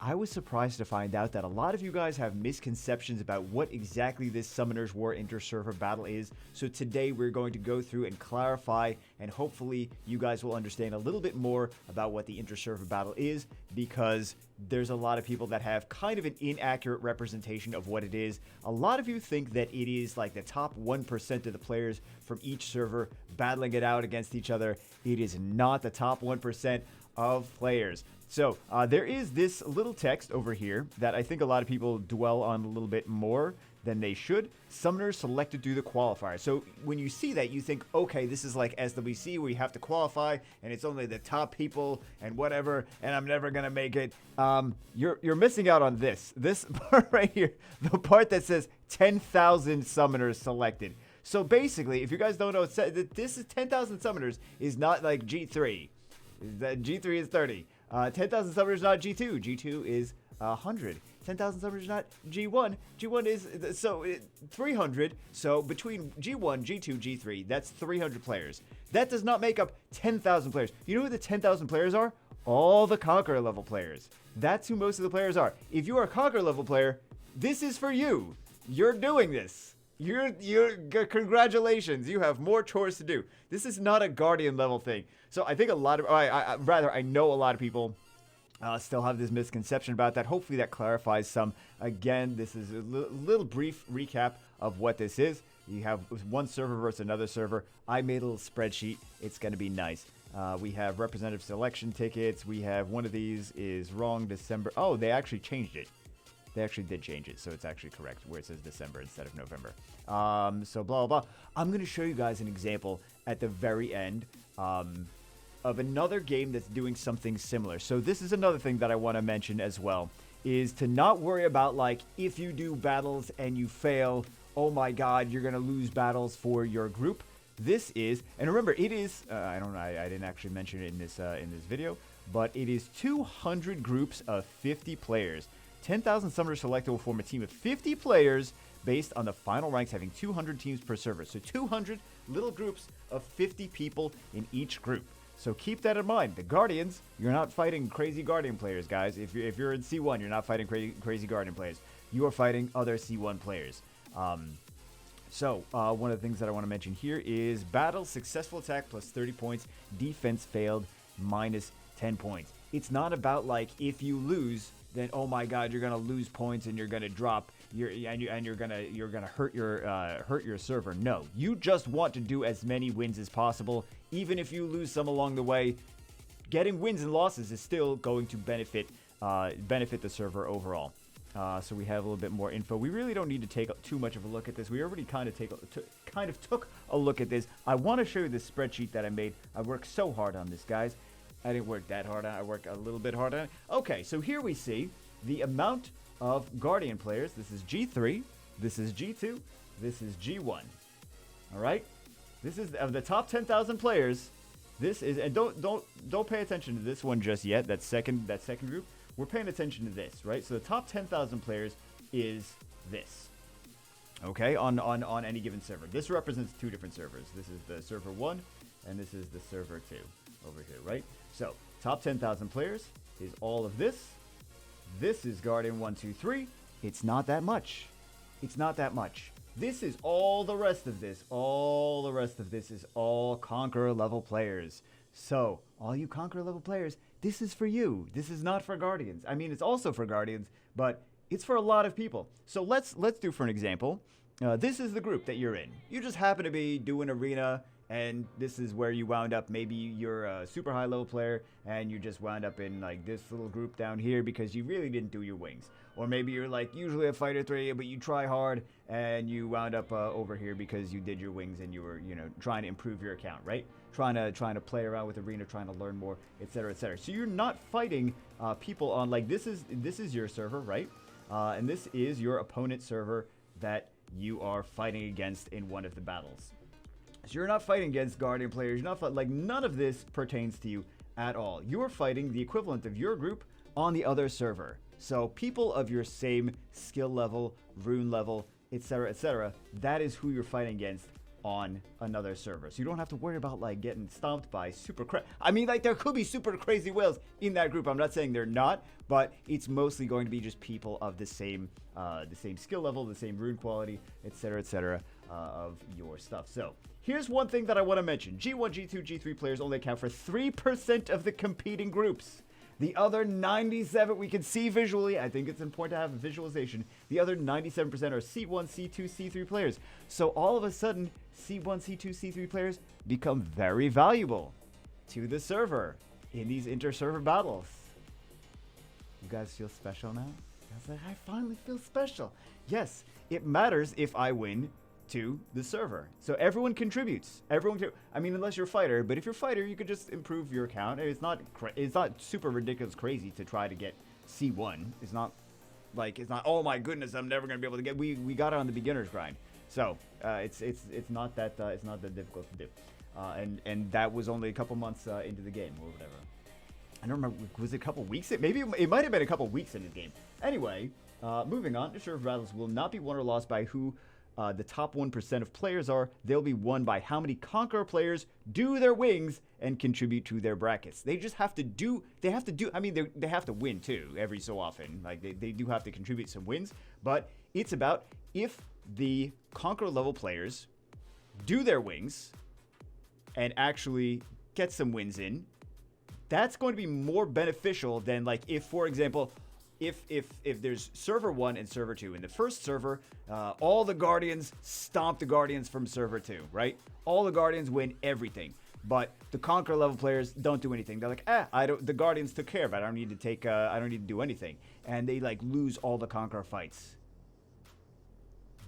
I was surprised to find out that a lot of you guys have misconceptions about what exactly this Summoners War inter-server battle is. So today we're going to go through and clarify, and hopefully you guys will understand a little bit more about what the inter-server battle is, because there's a lot of people that have kind of an inaccurate representation of what it is. A lot of you think that it is like the top 1% of the players from each server battling it out against each other. It is not the top 1% of players. So there is this little text over here that I think a lot of people dwell on a little bit more than they should. Summoners selected through the qualifier. So when you see that, you think, okay, this is like SWC where you have to qualify and it's only the top people and whatever, and I'm never gonna make it. You're missing out on this part right here, the part that says 10,000 summoners selected. So basically, if you guys don't know, this is 10,000 summoners is not like G3. G3 is 30. 10,000 summoners is not G2. G2 is 100. 10,000 summoners is not G1. G1 is 300. So between G1, G2, G3, that's 300 players. That does not make up 10,000 players. You know who the 10,000 players are? All the Conqueror level players. That's who most of the players are. If you are a Conqueror level player, this is for you. You're doing this. Congratulations, you have more chores to do. This is not a Guardian level thing. So I think a lot of, I know a lot of people still have this misconception about that. Hopefully that clarifies some. Again, this is a little brief recap of what this is. You have one server versus another server. I made a little spreadsheet. It's going to be nice. We have representative selection tickets. We have one of these is wrong December. Oh, they actually changed it. They actually did change it, so it's actually correct where it says December instead of November. So blah, blah, blah. I'm going to show you guys an example at the very end of another game that's doing something similar. So this is another thing that I want to mention as well, is to not worry about, like, if you do battles and you fail, oh my god, you're going to lose battles for your group. This is, and remember, it is, I didn't actually mention it in this video, but it is 200 groups of 50 players. 10,000 summoners selected will form a team of 50 players based on the final ranks having 200 teams per server. So 200 little groups of 50 people in each group. So keep that in mind. The Guardians, you're not fighting crazy Guardian players, guys. If you're in C1, you're not fighting crazy Guardian players. You are fighting other C1 players. So one of the things that I want to mention here is battle, successful attack plus 30 points, defense failed minus 10 points. It's not about, like, if you lose, then oh my god, you're gonna lose points and you're gonna drop you're gonna hurt your server. No, you just want to do as many wins as possible. Even if you lose some along the way, getting wins and losses is still going to benefit the server overall. So we have a little bit more info. We really don't need to take too much of a look at this. We already kind of took a look at this. I want to show you this spreadsheet that I made. I worked so hard on this, guys. I didn't work that hard on it. I worked a little bit hard on it. Okay, so here we see the amount of Guardian players. This is G3. This is G2. This is G1. All right? This is of the top 10,000 players. This is, and don't pay attention to this one just yet. That second group. We're paying attention to this, right? So the top 10,000 players is this. Okay, on any given server. This represents two different servers. This is the server 1 and this is the server 2 over here, right? So top 10,000 players is all of this. This is Guardian 1, 2, 3. It's not that much. It's not that much. This is all the rest of this. All the rest of this is all Conqueror level players. So all you Conqueror level players, this is for you. This is not for Guardians. I mean, it's also for Guardians, but it's for a lot of people. So let's do, for an example, this is the group that you're in. You just happen to be doing arena, and this is where you wound up. Maybe you're a super high level player and you just wound up in like this little group down here because you really didn't do your wings. Or maybe you're like usually a fighter 3, but you try hard and you wound up over here because you did your wings and you were, you know, trying to improve your account, right? Trying to play around with arena, trying to learn more, etc., etc. So you're not fighting people on, like, this is your server, right? And this is your opponent's server that you are fighting against in one of the battles. So you're not fighting against Guardian players. You're not like, none of this pertains to you at all. You're fighting the equivalent of your group on the other server. So people of your same skill level, rune level, etc., etc., that is who you're fighting against on another server. So you don't have to worry about like getting stomped by I mean, like there could be super crazy whales in that group. I'm not saying they're not, but it's mostly going to be just people of the same skill level, the same rune quality, etc., of your stuff. So here's one thing that I want to mention. G1, G2, G3 players only account for 3% of the competing groups. The other 97, we can see visually, I think it's important to have a visualization. The other 97% are C1, C2, C3 players. So all of a sudden, C1, C2, C3 players become very valuable to the server in these inter-server battles. You guys feel special now? I finally feel special. Yes, it matters if I win to the server. So everyone contributes. I mean, unless you're a fighter, but if you're a fighter, you could just improve your account. It's not super ridiculous crazy to try to get C1. It's not, oh my goodness, I'm never going to be able to get, we got it on the beginner's grind. So, it's not that difficult to do. And that was only a couple months into the game or whatever. I don't remember, was it a couple weeks? Maybe it might have been a couple weeks into the game. Anyway, moving on, the server battles will not be won or lost by who the top 1% of players are. They'll be won by how many Conqueror players do their wings and contribute to their brackets. They just have to do, I mean, they have to win too every so often. Like they do have to contribute some wins, but it's about if the Conqueror level players do their wings and actually get some wins in, that's going to be more beneficial than like if, for example, if there's server 1 and server 2. In the first server, all the Guardians stomp the Guardians from server 2, right? All the Guardians win everything. But the Conqueror level players don't do anything. They're like, the Guardians took care of it. I don't need to do anything. And they like lose all the Conqueror fights.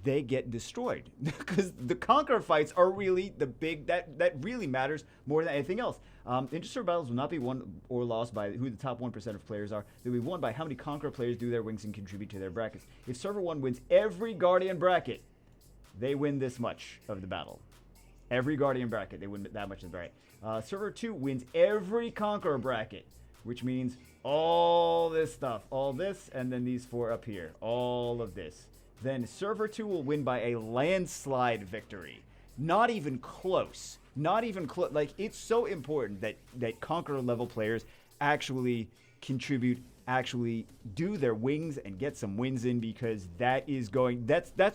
They get destroyed because the Conqueror fights are really the big, that really matters more than anything else. Inter-server battles will not be won or lost by who the top 1% of players are. They'll be won by how many Conqueror players do their wings and contribute to their brackets. If server 1 wins every Guardian bracket, they win this much of the battle. Every Guardian bracket, they win that much of the bracket. Server 2 wins every Conqueror bracket, which means all this stuff, all this, and then these 4 up here, all of this. Then server 2 will win by a landslide victory. Not even close. Not even close. Like, it's so important that Conqueror level players actually contribute, actually do their wings and get some wins in, because that's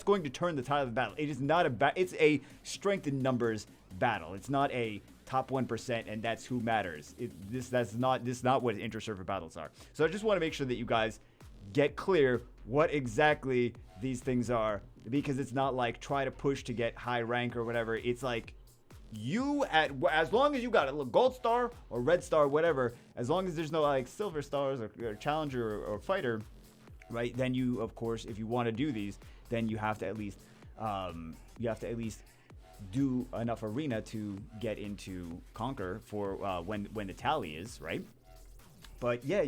going to turn the tide of the battle. It is not it's a strength in numbers battle. It's not a top 1% and that's who matters. This is not what inter-server battles are. So I just want to make sure that you guys get clear what exactly these things are, because it's not like try to push to get high rank or whatever. It's like as long as you got a little gold star or red star, whatever, as long as there's no like silver stars or challenger or fighter, right? Then you, of course, if you want to do these, then you have to at least do enough arena to get into Conquer for when the tally is right. But yeah,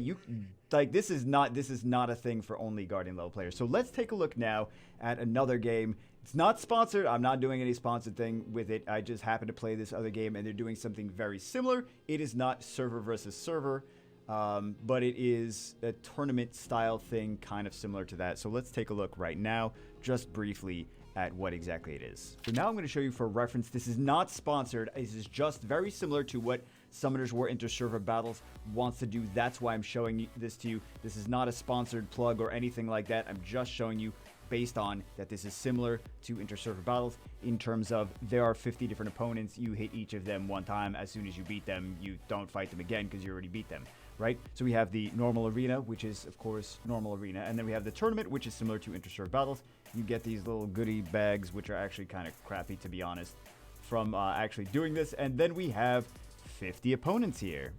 this is not a thing for only Guardian level players. So let's take a look now at another game. It's not sponsored. I'm not doing any sponsored thing with it. I just happen to play this other game, and they're doing something very similar. It is not server versus server, but it is a tournament style thing, kind of similar to that. So let's take a look right now, just briefly, at what exactly it is. So now I'm going to show you for reference. This is not sponsored. This is just very similar to what Summoners War Inter-Server Battles wants to do. That's why I'm showing this to you. This is not a sponsored plug or anything like that. I'm just showing you based on that this is similar to Inter-Server Battles in terms of there are 50 different opponents. You hit each of them one time. As soon as you beat them, you don't fight them again because you already beat them, right? So we have the normal arena, which is, of course, normal arena. And then we have the tournament, which is similar to Inter-Server Battles. You get these little goodie bags, which are actually kind of crappy, to be honest, from actually doing this. And then we have 50 opponents here.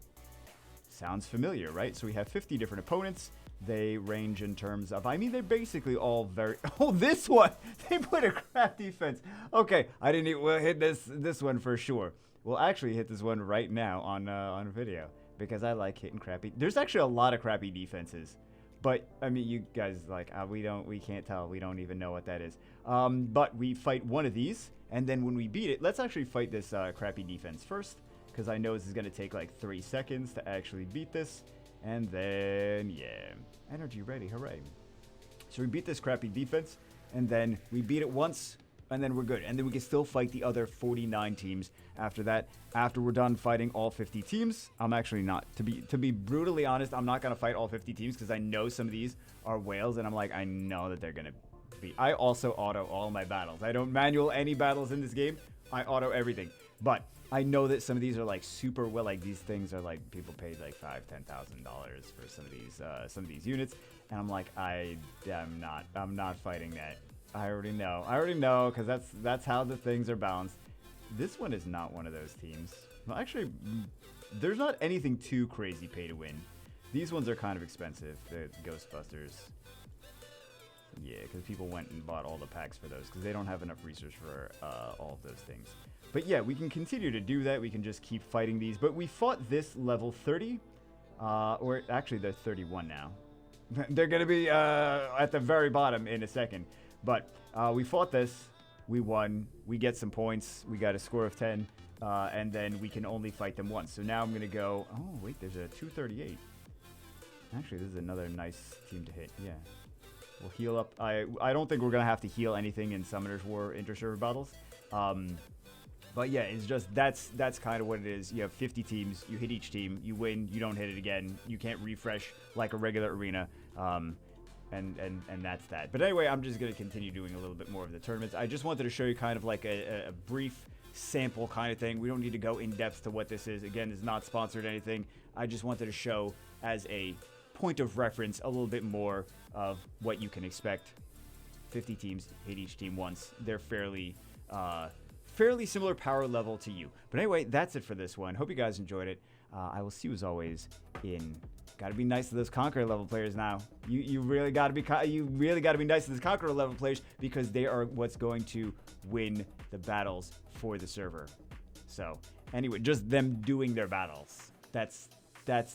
Sounds familiar, right? So we have 50 different opponents. They range in terms of, I mean, they're basically all very, oh, this one, they put a crap defense. Okay, I didn't even, we'll hit this one for sure. We'll actually hit this one right now on video, because I like hitting crappy. There's actually a lot of crappy defenses, but I mean, you guys like, we can't tell. We don't even know what that is. But we fight one of these, and then when we beat it, let's actually fight this crappy defense first, because I know this is going to take like 3 seconds to actually beat this. And then, yeah, energy ready, hooray. So we beat this crappy defense, and then we beat it once, and then we're good. And then we can still fight the other 49 teams after that. After we're done fighting all 50 teams, I'm actually not, to be brutally honest, I'm not going to fight all 50 teams because I know some of these are whales, and I'm like, I know that they're going to be. I also auto all my battles. I don't manual any battles in this game. I auto everything. But I know that some of these are like super well, like these things are like people paid like $5,000, $10,000 for some of these units, and I'm like, I'm not fighting that. I already know because that's how the things are balanced. This one is not one of those teams. Well, actually, there's not anything too crazy pay to win. These ones are kind of expensive. The Ghostbusters. Yeah, because people went and bought all the packs for those because they don't have enough research for all of those things. But yeah, we can continue to do that. We can just keep fighting these. But we fought this level 30, or actually they're 31 now. They're going to be at the very bottom in a second. But we fought this. We won. We get some points. We got a score of 10. And then we can only fight them once. So now I'm going to go... Oh, wait, there's a 238. Actually, this is another nice team to hit. Yeah. We'll heal up. I don't think we're going to have to heal anything in Summoner's War inter-server battles. But yeah, it's just that's kind of what it is. You have 50 teams. You hit each team. You win. You don't hit it again. You can't refresh like a regular arena. And that's that. But anyway, I'm just going to continue doing a little bit more of the tournaments. I just wanted to show you kind of like a brief sample kind of thing. We don't need to go in depth to what this is. Again, it's not sponsored or anything. I just wanted to show as a point of reference a little bit more of what you can expect. 50 teams, hit each team once. They're fairly similar power level to you. But anyway, that's it for this one. Hope you guys enjoyed it. I will see you as always in... Gotta be nice to those Conqueror level players now. You really gotta be nice to those Conqueror level players because they are what's going to win the battles for the server. So anyway, just them doing their battles. That's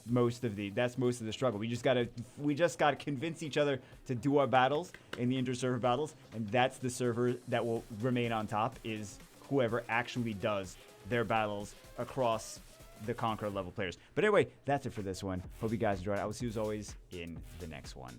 most of the struggle. We just gotta convince each other to do our battles in the inter-server battles, and that's the server that will remain on top, is whoever actually does their battles across the Conqueror level players. But anyway, that's it for this one. Hope you guys enjoyed it. I will see you as always in the next one.